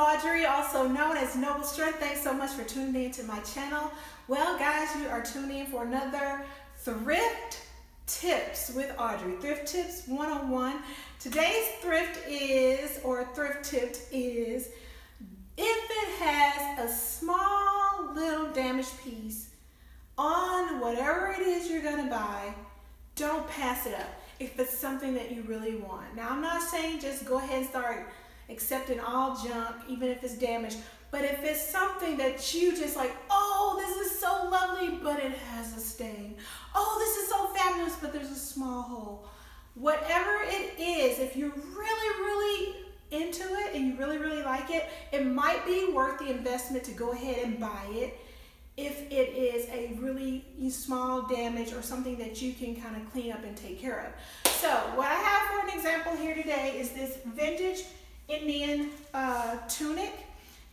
Audrey, also known as Noble Strength. Thanks so much for tuning in to my channel. Well, guys, you are tuning in for another Thrift Tips with Audrey. Thrift Tips 101. Today's thrift tip is, if it has a small little damaged piece on whatever it is you're going to buy, don't pass it up if it's something that you really want. Now, I'm not saying just go ahead and start accepting all junk, even if it's damaged, but if it's something that you just like, oh, this is so lovely, but it has a stain. Oh, this is so fabulous, but there's a small hole. Whatever it is, if you're really into it and you really like it, it might be worth the investment to go ahead and buy it if it is a really small damage or something that you can kind of clean up and take care of. So what I have for an example here today is this vintage Indian tunic.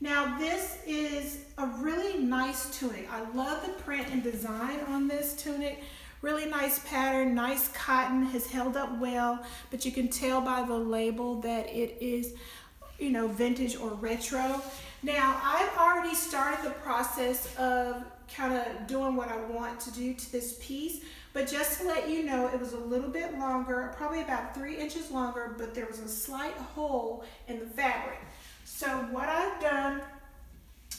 Now this is a really nice tunic. I love the print and design on this tunic. Really nice pattern, nice cotton, has held up well, but you can tell by the label that it is, you know, vintage or retro. Now I've already started the process of kind of doing what I want to do to this piece, but just to let you know, it was a little bit longer, probably about 3 inches longer, but there was a slight hole in the fabric. So what I've done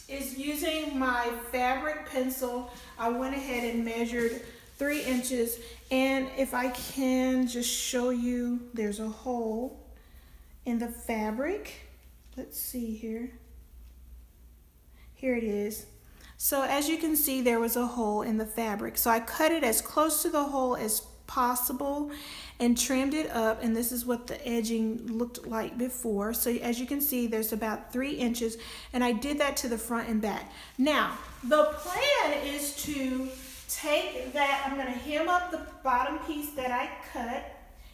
is, using my fabric pencil, I went ahead and measured 3 inches, and if I can just show you, there's a hole in the fabric. Let's see here. Here it is. So as you can see, there was a hole in the fabric. So I cut it as close to the hole as possible and trimmed it up, and this is what the edging looked like before. So as you can see, there's about 3 inches, and I did that to the front and back. Now, the plan is to take that, I'm gonna hem up the bottom piece that I cut,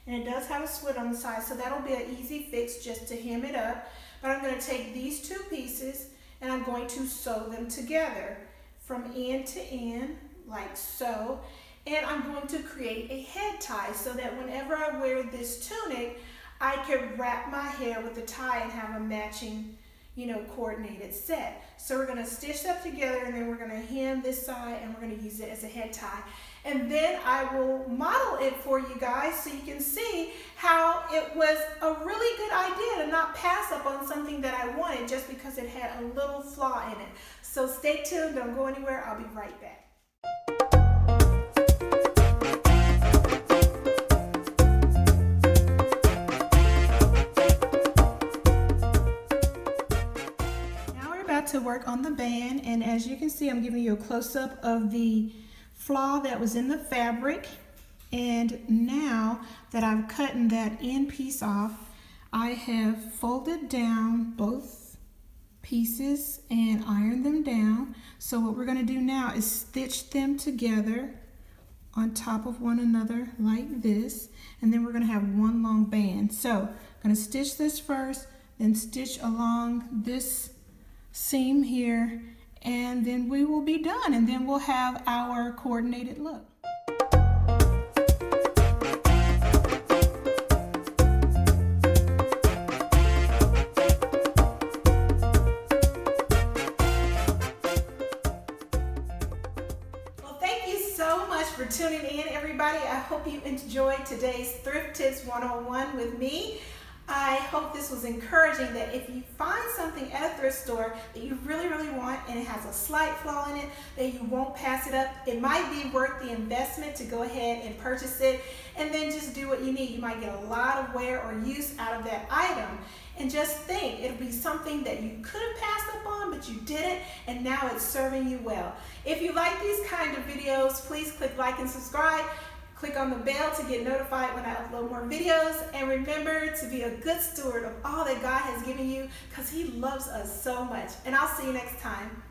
and it does have a slit on the side, so that'll be an easy fix just to hem it up. But I'm gonna take these two pieces and I'm going to sew them together from end to end, like so. And I'm going to create a head tie so that whenever I wear this tunic, I can wrap my hair with the tie and have a matching, you know, coordinated set. So we're gonna stitch that together, and then we're gonna hem this side, and we're gonna use it as a head tie. And then I will model it for you guys so you can see how it was a really good idea to not pass up on something that I wanted just because it had a little flaw in it. So stay tuned, don't go anywhere, I'll be right back. To work on the band, and as you can see, I'm giving you a close-up of the flaw that was in the fabric. And now that I've cut that end piece off, I have folded down both pieces and ironed them down. So what we're going to do now is stitch them together on top of one another like this, and then we're going to have one long band. So I'm going to stitch this first, then stitch along this seam here, and then we will be done, and then we'll have our coordinated look. Well, thank you so much for tuning in, everybody. I hope you enjoyed today's Thrift Tips 101 with me. I hope this was encouraging, that if you find something at a thrift store that you really want and it has a slight flaw in it, that you won't pass it up. It might be worth the investment to go ahead and purchase it, and then just do what you need. You might get a lot of wear or use out of that item. And just think, it'll be something that you could have passed up on, but you didn't, and now it's serving you well. If you like these kind of videos, please click like and subscribe. Click on the bell to get notified when I upload more videos, and remember to be a good steward of all that God has given you, because He loves us so much. And I'll see you next time.